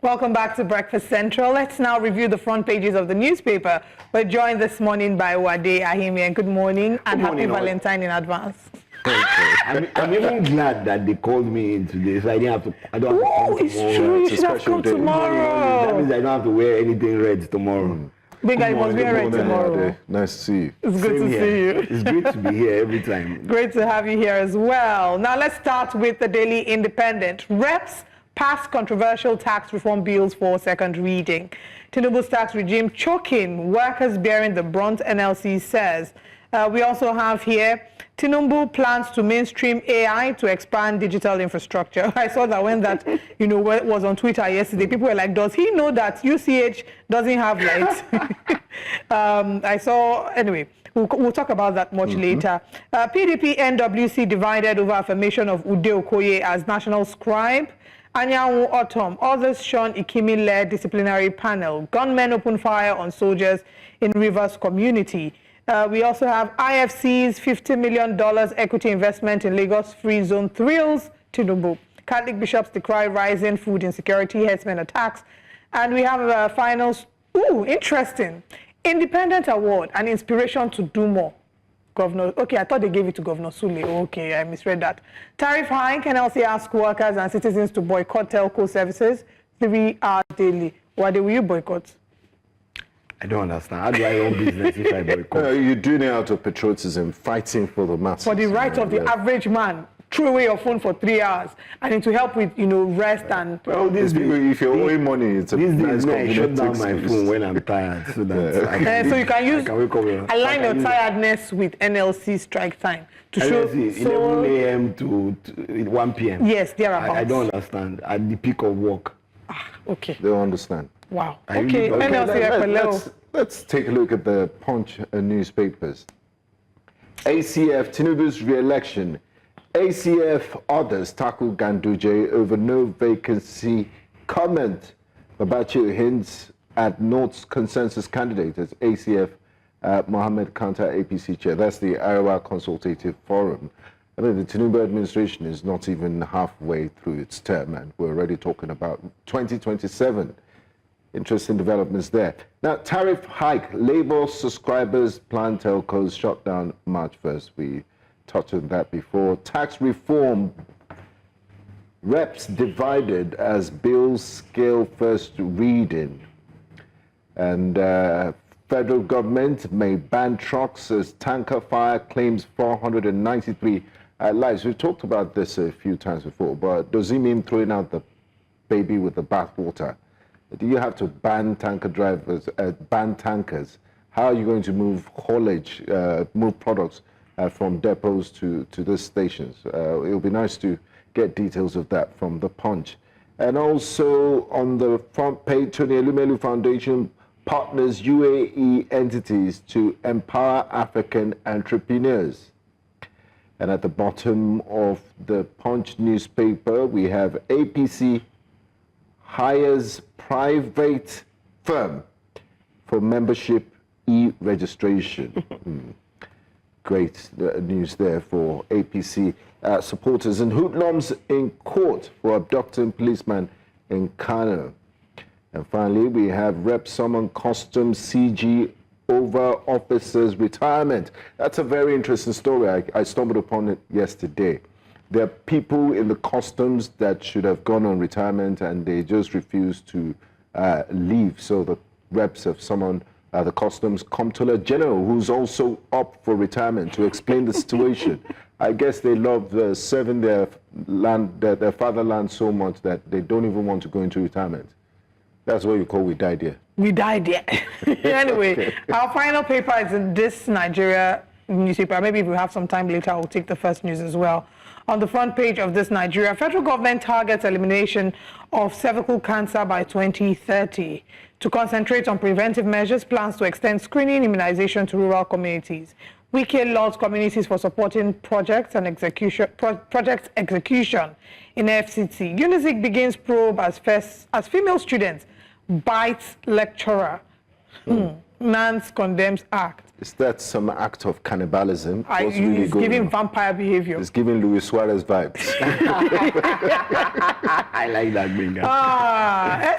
Welcome back to Breakfast Central. Let's now review the front pages of the newspaper. We're joined this morning by Uade Ahimie. And good morning and happy Valentine in advance. I'm even glad that they called me in today, so I didn't have to. I don't have to come it's true. You should have come tomorrow. That means I don't have to wear anything red tomorrow. Big guy must wear red tomorrow. Nice to see you. It's good to see you. It's great to be here every time. Great to have you here as well. Now let's start with the Daily Independent. Reps passed controversial tax reform bills for second reading. Tinubu's tax regime choking workers bearing the brunt, NLC says. We also have here, Tinubu plans to mainstream AI to expand digital infrastructure. I saw that when that, was on Twitter yesterday, people were like, does he know that UCH doesn't have lights? Anyway, we'll talk about that much later. PDP NWC divided over affirmation of Uade Okoye as national scribe. Anyanwu Autumn, others Sean Ikimi-led disciplinary panel. Gunmen open fire on soldiers in Rivers community. We also have IFC's $50 million equity investment in Lagos Free Zone thrills Tinubu. Catholic bishops decry rising food insecurity, herdsmen attacks. And we have a final, interesting, Independent Award, an inspiration to do more. Governor, okay, I thought they gave it to Governor Sule. Okay, I misread that. Tariff hike, NLC asks workers and citizens to boycott telco services 3 hours daily. Why will you boycott? I don't understand. How do I own business if I boycott? You're doing it out of patriotism, fighting for the masses. For the right of the average man. Throw away your phone for 3 hours, and it will help with, rest and... Well, these people, if you're owing money, it's a nice I shut down my phone when I'm tired, so that so you can use align your tiredness with NLC strike time to show 11 a.m. to 1 p.m. Yes, thereabouts. I don't understand at the peak of work. Okay. They don't understand. Wow. Okay. Let's take a look at the Punch newspapers. ACF Tinubu's re-election. ACF orders tackle Ganduje over no vacancy comment. Babachir hints at North's consensus candidate as ACF Mohammed counter APC chair. That's the Arawa Consultative Forum. I mean, the Tinubu administration is not even halfway through its term, and we're already talking about 2027. Interesting developments there. Now, tariff hike. Labour subscribers plan telcos shut down March 1st. We touched on that before. Tax reform. Reps divided as bills scale first reading. And federal government may ban trucks as tanker fire claims 493 lives. We've talked about this a few times before, but does it mean throwing out the baby with the bathwater? Do you have to ban tanker drivers, ban tankers? How are you going to move haulage, move products from depots to the stations? It'll be nice to get details of that from the Punch. And also on the front page, Tony Elumelu Foundation partners UAE entities to empower African entrepreneurs. And at the bottom of the Punch newspaper, we have APC hires private firm for membership e-registration. Great news there for APC supporters. And hoodlums in court for abducting policeman in Kano. And finally, we have Rep summon Customs CG over officers' retirement. That's a very interesting story. I stumbled upon it yesterday. There are people in the customs that should have gone on retirement and they just refuse to leave. So the reps have summoned the customs comptroller general, who's also up for retirement, to explain the situation. I guess they love serving their land, their fatherland so much that they don't even want to go into retirement. That's what you call we died here. We died here. Anyway, okay. Our final paper is in this Nigeria newspaper. Maybe if we have some time later, I'll take the first news as well. On the front page of this Nigeria, federal government targets elimination of cervical cancer by 2030. To concentrate on preventive measures, plans to extend screening immunization to rural communities. Wike laws communities for supporting projects and project execution in FCT. UNIZIC begins probe as female students bites lecturer. Nance condemns act. Is that some act of cannibalism? What's He's really going giving on? vampire behavior. It's giving Luis Suarez vibes. I like that, Binga.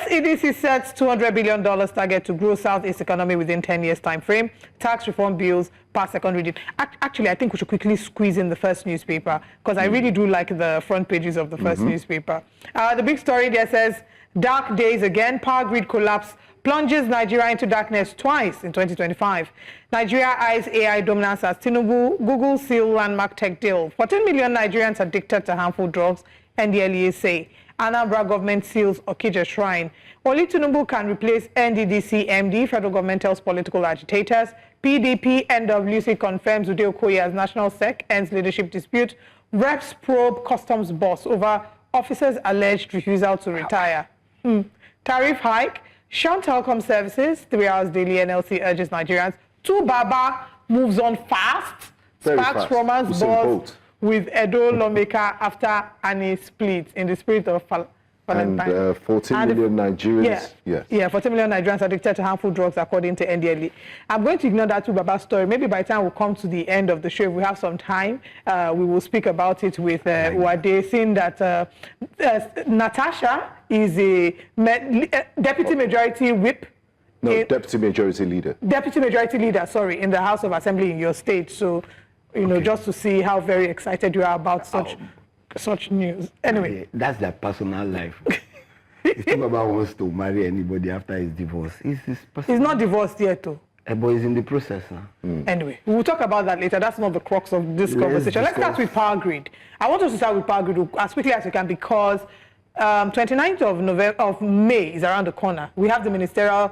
SEDC sets $200 billion target to grow Southeast economy within 10 years time frame. Tax reform bills pass second reading. Actually, I think we should quickly squeeze in the first newspaper because I really do like the front pages of the first newspaper. The big story there says, dark days again, power grid collapse plunges Nigeria into darkness twice in 2025. Nigeria eyes AI dominance as Tinubu, Google seal landmark tech deal. 14 million Nigerians addicted to harmful drugs, NDLEA say. Anambra government seals Okija shrine. Only Tinubu can replace NDDC MD, federal government tells political agitators. PDP NWC confirms Uade Okoye as national sec, ends leadership dispute. Reps probe customs boss over officers' alleged refusal to retire. Tariff hike. Shun telecom services, 3 hours daily. NLC urges Nigerians. Baba moves on fast. Very Sparks fast. romance Usain balls Bolt. with Edo lawmaker after Annie split in the spirit of Valentine. And 14 million Nigerians. Yeah, 14 million Nigerians addicted to harmful drugs according to NDLEA. I'm going to ignore that Baba story. Maybe by the time we come to the end of the show, if we have some time, we will speak about it with Uade, seeing that Natasha is a deputy majority whip. No, deputy majority leader. Deputy majority leader, sorry, in the House of Assembly in your state. So, you know, just to see how very excited you are about such news. Anyway. That's their personal life. If Baba wants to marry anybody after his divorce, it's his personal. He's not divorced yet, though. But he's in the process now. Anyway, we'll talk about that later. That's not the crux of this conversation. Let's start with Power Grid. I want us to start with Power Grid as quickly as we can because 29th of May is around the corner. We have the ministerial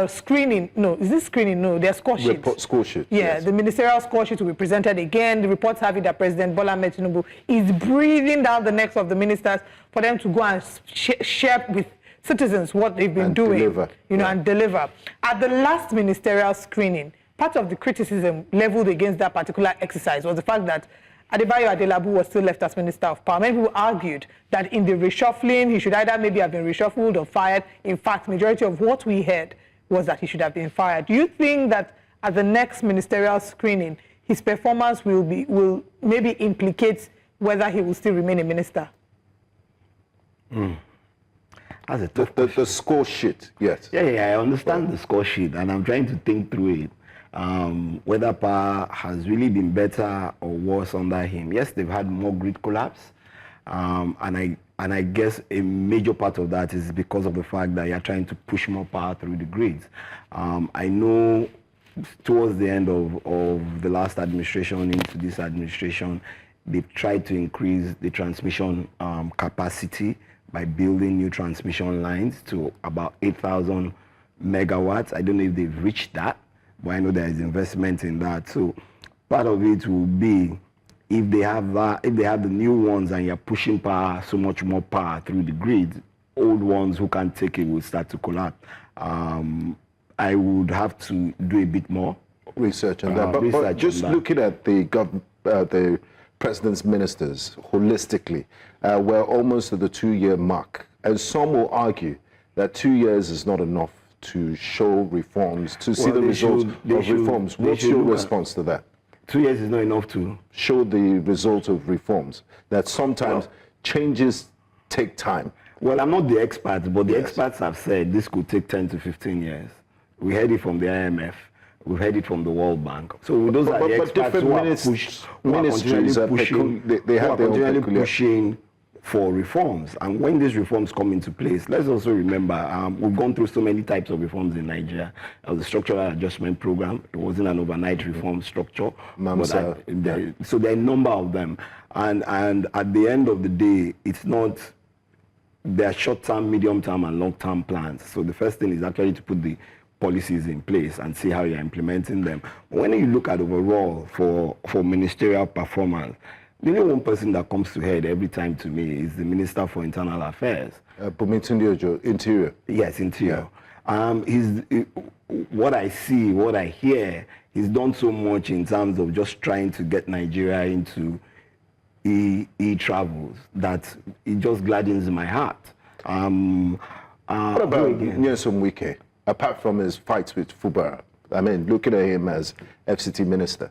screening. No, is this screening? No, there's score sheets. Score sheet. Yeah, yes. The ministerial score sheet will be presented again. The reports have it that President Bola Ahmed Tinubu is breathing down the necks of the ministers for them to go and share with citizens what they've been doing, deliver. And deliver. At the last ministerial screening, part of the criticism leveled against that particular exercise was the fact that Adebayo Adelabu was still left as Minister of Power. Many people argued that in the reshuffling, he should either maybe have been reshuffled or fired. In fact, majority of what we heard was that he should have been fired. Do you think that at the next ministerial screening, his performance will maybe implicate whether he will still remain a minister? That's a tough The score sheet, yes. Yeah, I understand the score sheet, and I'm trying to think through it. Whether Power has really been better or worse under him. Yes, they've had more grid collapse, and I guess a major part of that is because of the fact that you're trying to push more power through the grids. I know towards the end of the last administration into this administration, they've tried to increase the transmission capacity by building new transmission lines to about 8,000 megawatts. I don't know if they've reached that, but I know there is investment in that. So part of it will be if they have that, if they have the new ones and you're pushing power, so much more power through the grid, old ones who can't take it will start to collapse. I would have to do a bit more research on that. But just looking at the president's ministers holistically, we're almost at the 2-year mark. And some will argue that 2 years is not enough to show reforms, to see the results of reforms. What's your response to that? 2 years is not enough to show the result of reforms, that sometimes changes take time. Well, I'm not the expert, but the experts have said this could take 10 to 15 years. We heard it from the IMF. We've heard it from the World Bank. So those are the experts who are ministries are pushing. They have their own pushing for reforms. And when these reforms come into place, let's also remember we've gone through so many types of reforms in Nigeria. There was the structural adjustment program. It wasn't an overnight reform structure. So there are a number of them. And at the end of the day, it's not. There are short-term, medium-term, and long-term plans. So the first thing is actually to put the policies in place and see how you're implementing them. When you look at overall for ministerial performance, the only one person that comes to head every time to me is the Minister for Internal Affairs. Interior. Yes, Interior. Yeah. What I see, what I hear, he's done so much in terms of just trying to get Nigeria into e-travels that it just gladdens my heart. What about Nyesom Wike? Apart from his fights with Fubara, I mean, looking at him as FCT minister.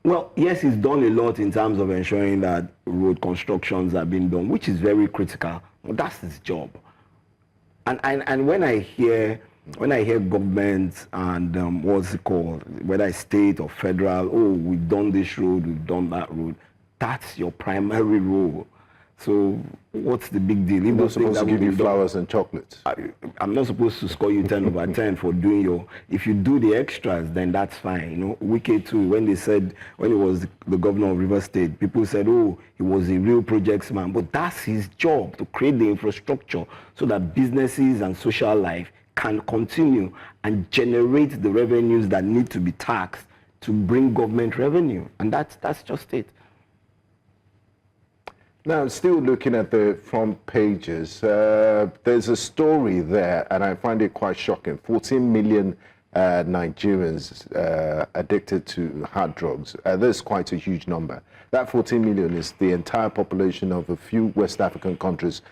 Well, yes, he's done a lot in terms of ensuring that road constructions are being done, which is very critical. Well, that's his job. And when I hear government and what's it called, whether it's state or federal, oh, we've done this road, we've done that road, that's your primary role. So what's the big deal? I'm not supposed to give you flowers and chocolates. I'm not supposed to score you 10 over 10 for doing your... If you do the extras, then that's fine. You know, Wike too, when he was the governor of Rivers State, people said, oh, he was a real projects man. But that's his job, to create the infrastructure so that businesses and social life can continue and generate the revenues that need to be taxed to bring government revenue. And that's just it. Now, still looking at the front pages, there's a story there, and I find it quite shocking. 14 million Nigerians addicted to hard drugs. That's quite a huge number. That 14 million is the entire population of a few West African countries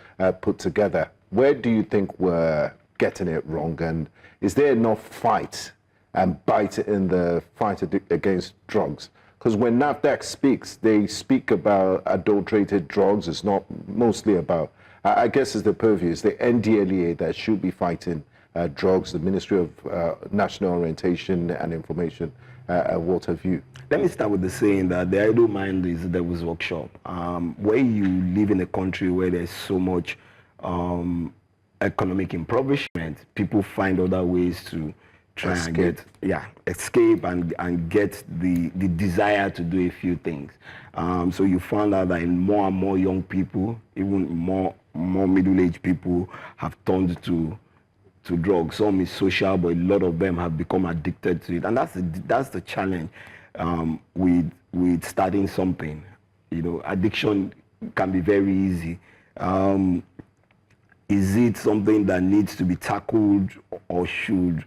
put together. Where do you think we're getting it wrong? And is there enough fight and bite in the fight against drugs? Because when NAFDAC speaks, they speak about adulterated drugs. It's not mostly about, I guess it's the purview, it's the NDLEA that should be fighting drugs, the Ministry of National Orientation and Information. What have you? Let me start with the saying that the idle mind is the devil's workshop. Where you live in a country where there's so much economic impoverishment, people find other ways to try and escape and get the desire to do a few things. So you found out that more and more young people, even more middle-aged people, have turned to drugs. Some is social, but a lot of them have become addicted to it, and that's the challenge with starting something. You know, addiction can be very easy. Is it something that needs to be tackled, or should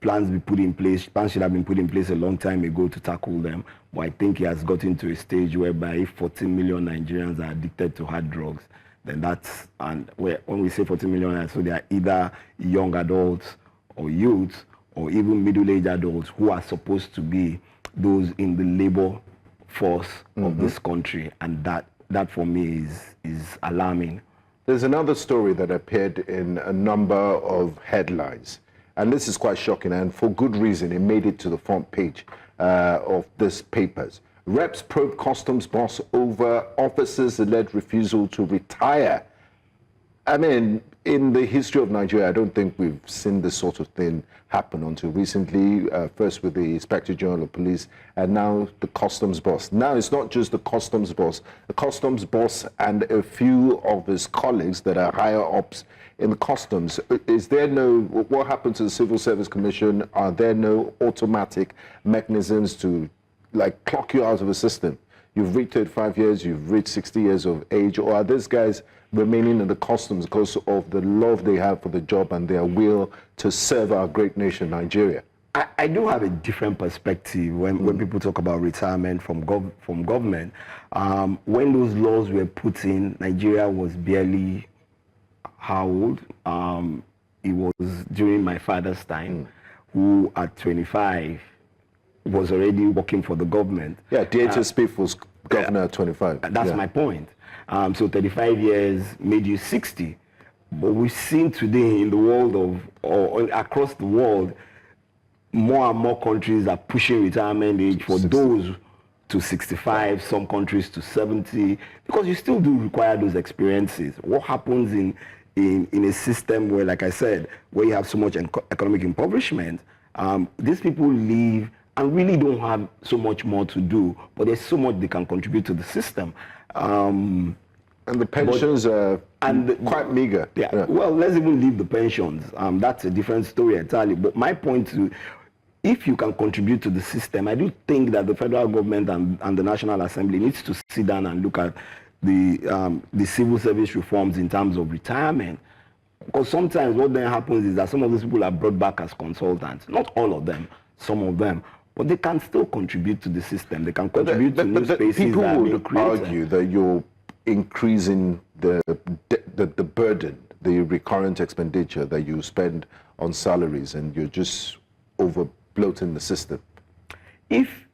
plans be put in place? Plans should have been put in place a long time ago to tackle them. But I think it has gotten to a stage whereby if 14 million Nigerians are addicted to hard drugs, then that's, and when we say 14 million, so they are either young adults or youths or even middle-aged adults who are supposed to be those in the labor force of this country. And that for me is alarming. There's another story that appeared in a number of headlines. And this is quite shocking, and for good reason. It made it to the front page of this papers. Reps probe customs boss over officers' alleged refusal to retire. I mean, in the history of Nigeria, I don't think we've seen this sort of thing happen until recently, first with the Inspector General of Police, and now the customs boss. Now it's not just the customs boss and a few of his colleagues that are higher ups in the customs. Is there no, what happened to the Civil Service Commission? Are there no automatic mechanisms to like clock you out of the system? You've reached 35 years, you've reached 60 years of age, or are these guys remaining in the customs because of the love they have for the job and their will to serve our great nation, Nigeria? I do have a different perspective when people talk about retirement from government. When those laws were put in, Nigeria was barely how old? It was during my father's time, who at 25 was already working for the government. Yeah, DHS Spiff was governor at 25. That's my point. So 35 years made you 60. But we've seen today in the world or across the world, more and more countries are pushing retirement age for 60. Those to 65, some countries to 70, because you still do require those experiences. What happens in a system where, like I said, where you have so much economic impoverishment, these people leave and really don't have so much more to do, but there's so much they can contribute to the system. And the pensions are quite meager. Yeah. Well, let's even leave the pensions. That's a different story entirely. But my point is, if you can contribute to the system, I do think that the federal government and the National Assembly needs to sit down and look at the civil service reforms in terms of retirement. Because sometimes what then happens is that some of these people are brought back as consultants. Not all of them, some of them. But they can still contribute to the system. They can contribute to new spaces people that are being would created. argue that you're increasing the burden, the recurrent expenditure that you spend on salaries, and you're just over bloating the system? If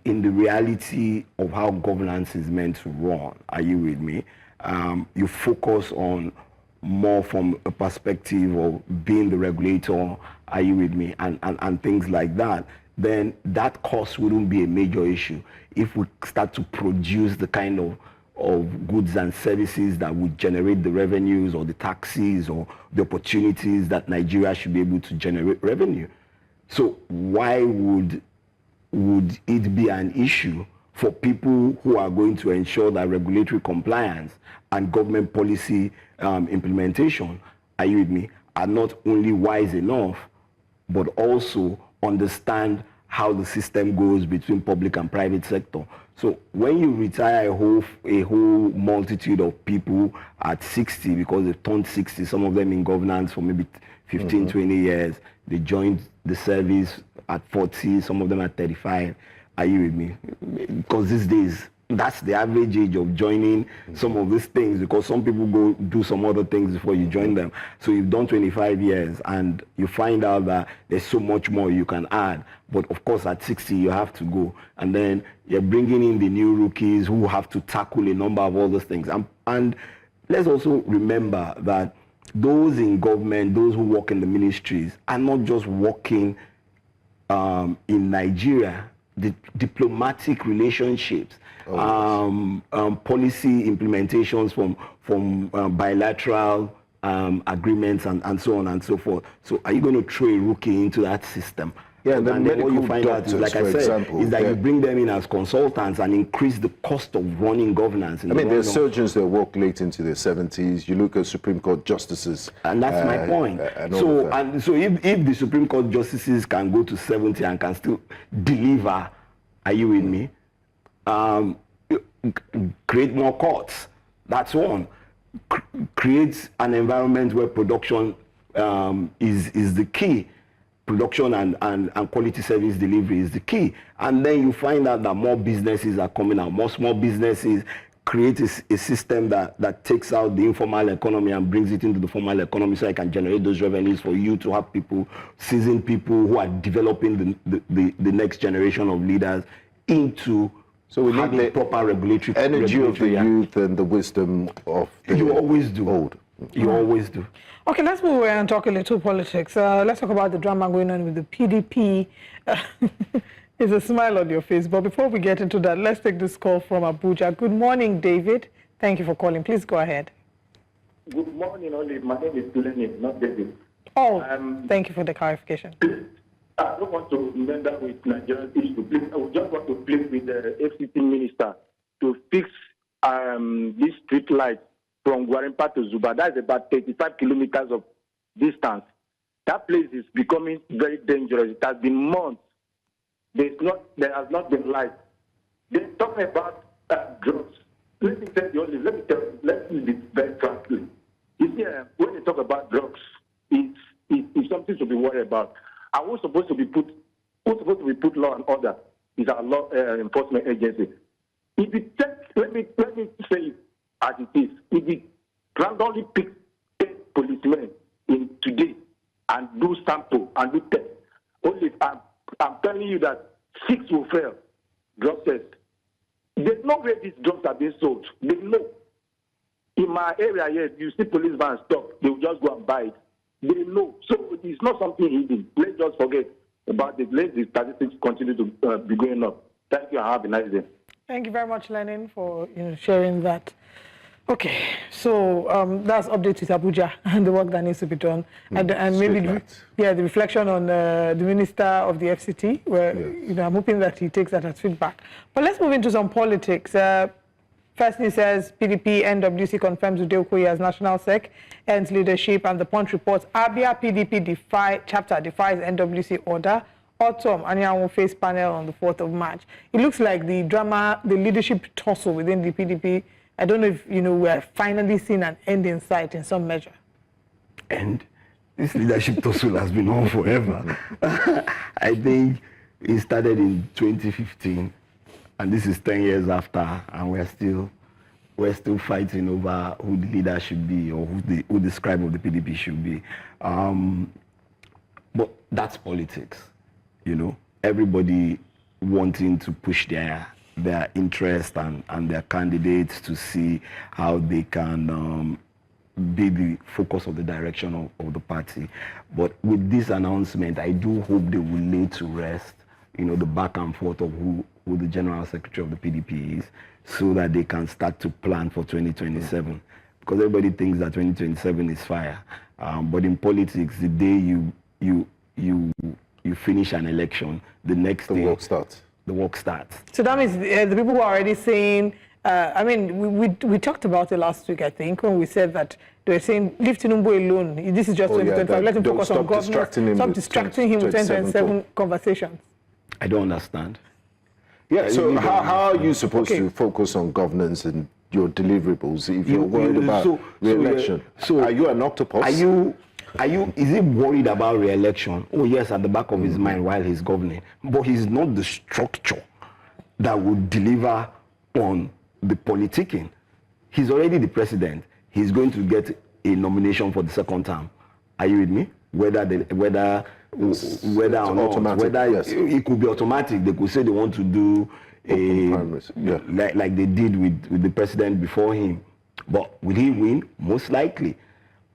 in the reality of how governance is meant to run, are you with me? You focus on more from a perspective of being the regulator, are you with me, and things like that, then that cost wouldn't be a major issue. If we start to produce the kind of goods and services that would generate the revenues or the taxes or the opportunities that Nigeria should be able to generate revenue. So why would it be an issue for people who are going to ensure that regulatory compliance and government policy implementation, are you with me, are not only wise enough, but also understand how the system goes between public and private sector? So when you retire a whole multitude of people at 60, because they've turned 60, some of them in governance for maybe 15, 20 years, they joined the service at 40, some of them at 35, are you with me? Because these days, that's the average age of joining some of these things, because some people go do some other things before you join them. So you've done 25 years and you find out that there's so much more you can add. But of course, at 60, you have to go. And then you're bringing in the new rookies who have to tackle a number of other things. And let's also remember that those in government, those who work in the ministries, are not just working in Nigeria. The diplomatic relationships, policy implementations from bilateral agreements and so on and so forth. So are you going to throw a rookie into that system? Yeah, and then what you find out is, like I said, is that you bring them in as consultants and increase the cost of running governance. I mean, there are surgeons that work late into their 70s. You look at Supreme Court justices. And that's my point. So if the Supreme Court justices can go to 70 and can still deliver, are you with me? Create more courts. That's one. Create an environment where production is the key. Production and quality service delivery is the key. And then you find out that more businesses are coming out. More small businesses create a system that takes out the informal economy and brings it into the formal economy, so I can generate those revenues for you to have people, seasoned people who are developing the next generation of leaders into having the proper regulatory energy of the youth and the wisdom of the you always do. Old. You always do. Okay, let's move away and talk a little politics. Let's talk about the drama going on with the PDP. There's a smile on your face. But before we get into that, let's take this call from Abuja. Good morning, David. Thank you for calling. Please go ahead. Good morning, Olive. My name is Lenin, not David. Oh, thank you for the clarification. I don't want to remember with Nigerian issue. I just want to plead with the FCT minister to fix this street light from Gwarimpa to Zuba. That's about 35 kilometers of distance. That place is becoming very dangerous. It has been months. There has not been light. They're talking about drugs. Let me tell you, let me be very frankly. You see, when they talk about drugs, it's something to be worried about. And who's supposed to be put law and order is our law enforcement agency. If you take, let me say it as it is. If you randomly pick 10 policemen in today and do sample and do test, only I'm telling you that 6 will fail drug test. They know where these drugs are being sold. They know. In my area here, you see police vans stop, they will just go and buy it. They know. So it's not something hidden. Let's just forget about it. Let the statistics continue to be going up. Thank you and have a nice day. Thank you very much, Lenin, for sharing that. Okay, so that's update with Abuja and the work that needs to be done. And maybe, the reflection on the Minister of the FCT, where I'm hoping that he takes that as feedback. But let's move into some politics. First, he says PDP NWC confirms Uade Okoye as National Sec, ends leadership, and the Punch reports Abia PDP chapter defies NWC order. Autumn Anyanwu face panel on the 4th of March. It looks like the leadership tussle within the PDP. I don't know if we're finally seeing an end in sight in some measure. And this leadership tussle has been on forever. I think it started in 2015. And this is 10 years after, and we're still fighting over who the leader should be or who the scribe of the PDP should be. But that's politics, you know. Everybody wanting to push their interest and their candidates to see how they can be the focus of the direction of the party. But with this announcement, I do hope they will lay to rest, you know, the back and forth of who the General Secretary of the PDP is, so that they can start to plan for 2027. Because everybody thinks that 2027 is fire. But in politics, the day you finish an election, the next day... The work starts. So that means the people who are already saying, I mean, we talked about it last week, I think, when we said that they were saying, leave Tinubu alone. This is just 2025. Let him focus on government. Stop distracting him with 2027 conversations. I don't understand. Yeah, so how are you supposed to focus on governance and your deliverables if you're worried about re-election? So are you an octopus? Is he worried about re-election? Oh yes, at the back of his mind while he's governing. But he's not the structure that would deliver on the politicking. He's already the president. He's going to get a nomination for the second term. Are you with me? Whether or not, it could be automatic. They could say they want to do like they did with the president before him. But will he win? Most likely.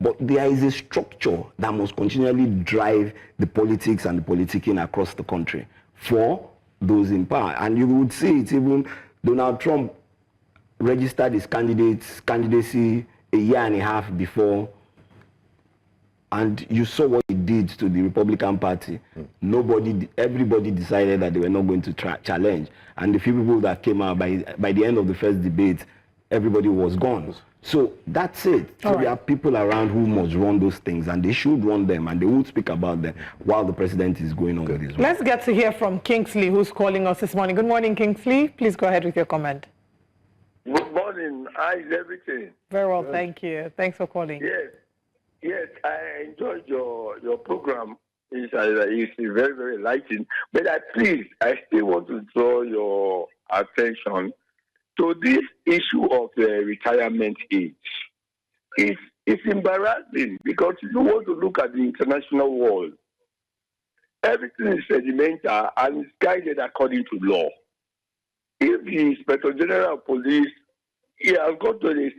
But there is a structure that must continually drive the politics and the politicking across the country for those in power. And you would see it, even Donald Trump registered his candidacy a year and a half before, and you saw what it did to the Republican Party. Everybody decided that they were not going to challenge. And the few people that came out, by the end of the first debate, everybody was gone. So that's it. So there are people around who must run those things, and they should run them, and they would speak about them while the president is going on with his work. Let's get to hear from Kingsley, who's calling us this morning. Good morning, Kingsley. Please go ahead with your comment. Good morning. How is everything? Very well, thank you. Thanks for calling. Yes, I enjoyed your program. It's very, very enlightening. But I still want to draw your attention to this issue of retirement age. It's embarrassing because if you want to look at the international world, everything is sedimental and is guided according to law. If the Inspector General of Police has got to the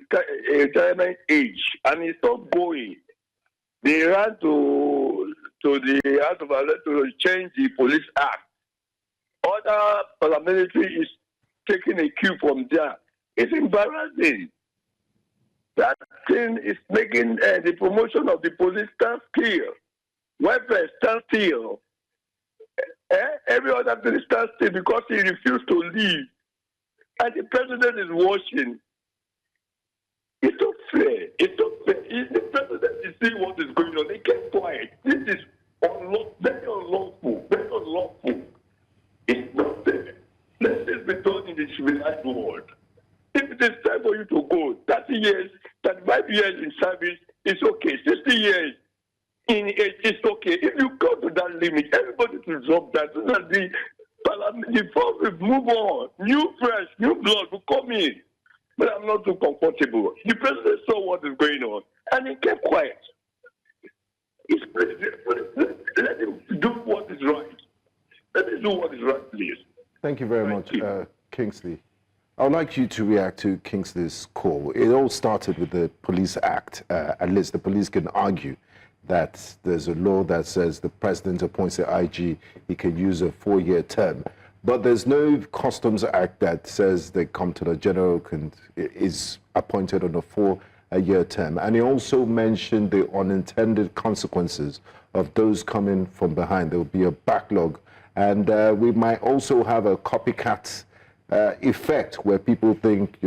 retirement age and it's not going, they ran to the House of Assembly to change the Police Act. Other paramilitary is taking a cue from there. It's embarrassing. That thing is making the promotion of the police stand still. Welfare stand still. Every other thing stands still because he refused to leave. And the president is watching. It's not fair. It's not fair. The president is seeing what is going on. They kept quiet. This is very unlawful. Very unlawful. It's not fair. Let this be done in the civilized world. If it is time for you to go, 30 years, 35 years in service, it's okay. 60 years in age, it's okay. If you go to that limit, everybody will drop that so that the force will move on. New fresh, new blood will come in. But I'm not too comfortable. The president saw what is going on, and he kept quiet. Let him do what is right. Let him do what is right, please. Thank you very much, Kingsley. I would like you to react to Kingsley's call. It all started with the Police Act. At least the police can argue that there's a law that says the president appoints the IG, he can use a 4-year term. But there's no Customs Act that says the Comptroller General is appointed on a 4-year term. And he also mentioned the unintended consequences of those coming from behind. There will be a backlog. And we might also have a copycat effect where people think,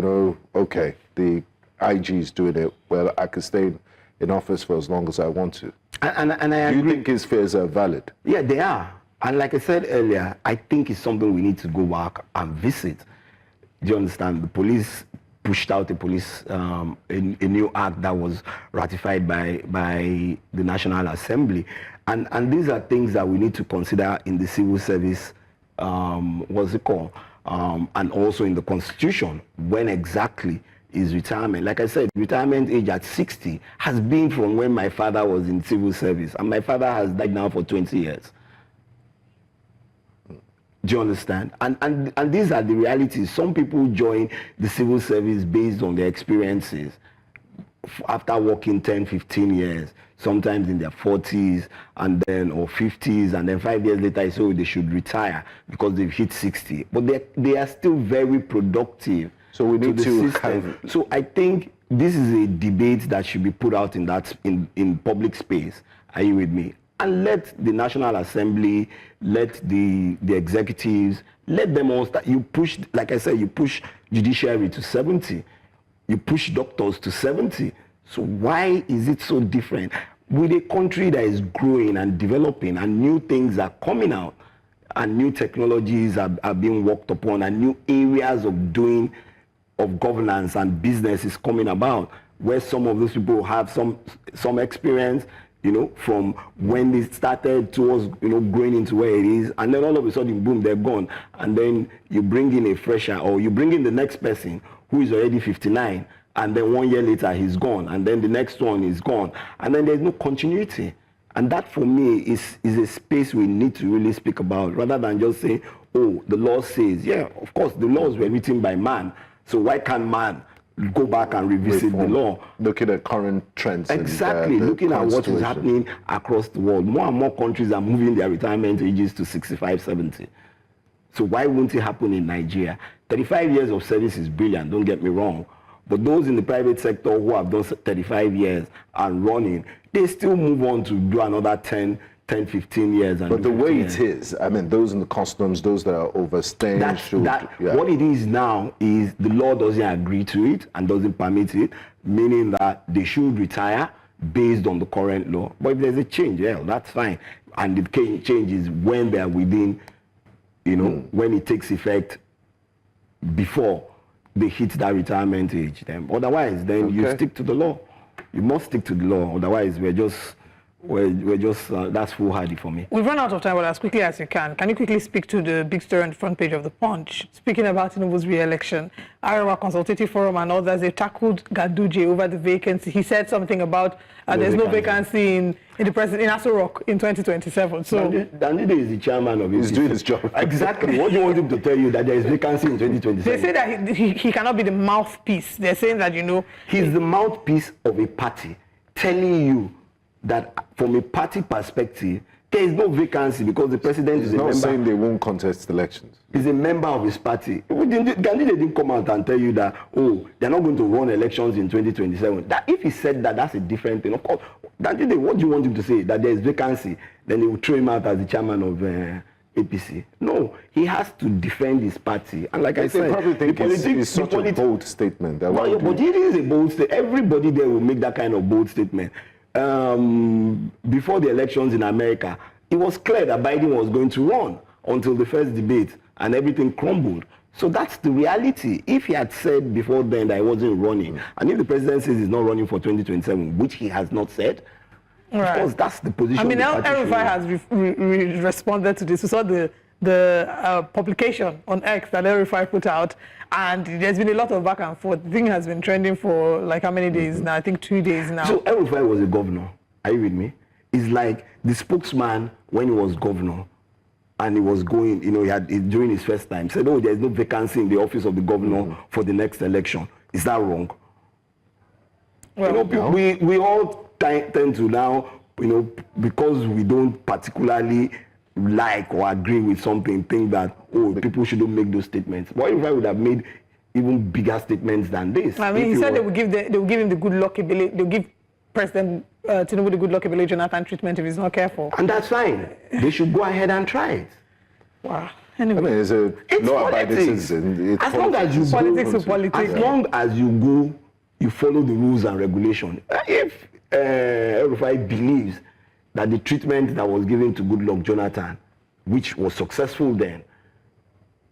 okay, the IG is doing it, well, I could stay in office for as long as I want to. And I agree. Do you think his fears are valid? Yeah, they are. And like I said earlier, I think it's something we need to go back and visit. Do you understand? The police pushed out a new act that was ratified by the National Assembly. And these are things that we need to consider in the civil service, and also in the Constitution, when exactly is retirement. Like I said, retirement age at 60 has been from when my father was in civil service, and my father has died now for 20 years. Do you understand? And these are the realities. Some people join the civil service based on their experiences after working 10, 15 years, sometimes in their 40s and then or 50s, and then 5 years later, so they should retire because they've hit 60. But they are still very productive. So we need to have. So I think this is a debate that should be put out in public space. Are you with me? And let the National Assembly, let the executives, let them all start. You push, like I said, you push judiciary to 70. You push doctors to 70. So why is it so different? With a country that is growing and developing and new things are coming out and new technologies are being worked upon and new areas of governance and business is coming about, where some of those people have some experience, from when they started towards, growing into where it is, and then all of a sudden, boom, they're gone. And then you bring in a fresher, or you bring in the next person who is already 59, and then 1 year later, he's gone, and then the next one is gone, and then there's no continuity. And that, for me, is a space we need to really speak about, rather than just saying, oh, the law says. Yeah, of course, the laws were written by man, so why can't man go back and revisit the law? Looking at current trends. Exactly, looking at what is happening across the world. More and more countries are moving their retirement ages to 65, 70. So why won't it happen in Nigeria? 35 years of service is brilliant, don't get me wrong. But those in the private sector who have done 35 years and running, they still move on to do another 10, 15 years. But the way it is, I mean, those in the customs, those that are overstaying. What it is now is the law doesn't agree to it and doesn't permit it, meaning that they should retire based on the current law. But if there's a change, yeah, that's fine. And the change is when they are within, when it takes effect before they hit that retirement age. Then otherwise, you stick to the law. You must stick to the law. Otherwise, we're just that's foolhardy for me. We've run out of time, but as quickly as you can you quickly speak to the big story on the front page of the Punch? Speaking about Tinubu's re-election, Arewa Consultative Forum and others, they tackled Ganduje over the vacancy. He said something about there's no vacancy in Aso Rock in 2027. So Ganduje is the chairman of it. He's doing his job. Exactly. What do you want him to tell you, that there is vacancy in 2027? They say that he cannot be the mouthpiece. They're saying that, he's the mouthpiece of a party, telling you that from a party perspective, there is no vacancy because the president is a member. He's not saying they won't contest elections. He's a member of his party. Gandhi didn't come out and tell you that, they're not going to run elections in 2027. That if he said that, that's a different thing. Of course, Gandhi, what do you want him to say? That there is vacancy, then they will throw him out as the chairman of APC. No, he has to defend his party. And like I said, they probably think it's such a bold statement. But it is a bold statement. Everybody there will make that kind of bold statement. Before the elections in America, it was clear that Biden was going to run until the first debate, and everything crumbled. So that's the reality. If he had said before then that he wasn't running, and if the president says he's not running for 2027, which he has not said, right, of course, that's the position. I mean, now El-Rufai has responded to this. We saw the publication on X that El-Rufai put out, and there's been a lot of back and forth. The thing has been trending for like how many days now? I think 2 days now. So El-Rufai was a governor. Are you with me? It's like the spokesman when he was governor, and he was going, during his first time, said, there's no vacancy in the office of the governor for the next election. Is that wrong? Well, we all tend to now, because we don't particularly like or agree with something, think that, people shouldn't make those statements. What if I would have made even bigger statements than this? I mean, he said they will give him the good luck ability, they'll give President Tinubu the good luck ability Jonathan treatment if he's not careful. And that's fine. They should go ahead and try it. Wow. Anyway. I mean, it's law-abiding citizen. As long as you politics. As long as you go, you follow the rules and regulations. If El-Rufai believes that the treatment that was given to Goodluck Jonathan, which was successful then,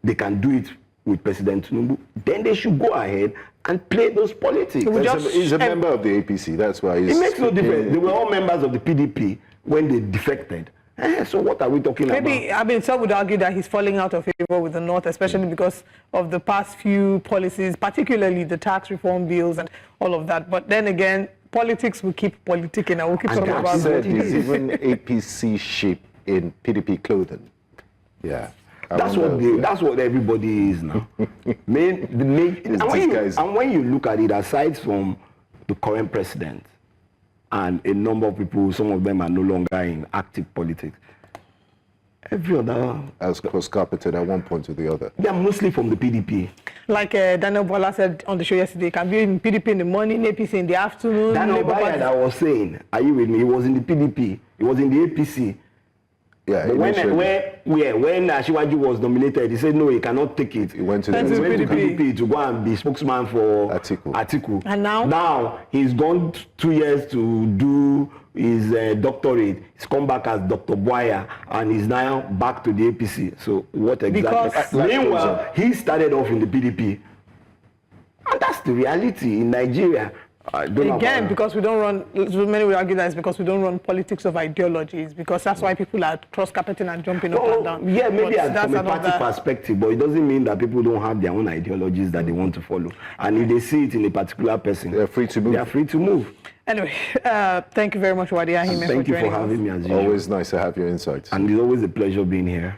they can do it with President Tinubu, then they should go ahead and play those politics. He's a member of the APC, that's why he's... It makes no difference. They were all members of the PDP when they defected. So what are we talking Maybe, about? I mean, some would argue that he's falling out of favor with the North, especially because of the past few policies, particularly the tax reform bills and all of that. But then again, politics will keep politicking, and we'll keep And talking that's about Said it. he's even APC sheep in PDP clothing. Yeah. That's what everybody is now. And when you look at it, aside from the current president and a number of people, some of them are no longer in active politics. Every other, as cross-carpeted at one point or the other. they are mostly from the PDP. Like Daniel Bola said on the show yesterday, it can be in PDP in the morning, APC in the afternoon. Daniel Labour Bola, Party- I was saying, are you with me? He was in the PDP. He was in the APC. Yeah, But when Asiwaju was nominated, he said no, he cannot take it. he went to Went to the PDP. to go and be spokesman for Atiku. And now? Now he's gone 2 years to do his doctorate. He's come back as Dr. Boya and he's now back to the APC. So what exactly? Because- Meanwhile, he started off in the PDP. And that's the reality in Nigeria. I don't know Again, about- because we don't run, so many will argue that it's because we don't run politics of ideologies, because that's why people are cross-carpeting and jumping up and down. Yeah, maybe But from a party another- perspective, but it doesn't mean that people don't have their own ideologies that they want to follow. And if they see it in a particular person, They're free to move. They are free to move. Anyway, thank you very much, Uade Ahimie, Thank you for joining us. having me as usual. Always nice to have your insights. And it's always a pleasure being here.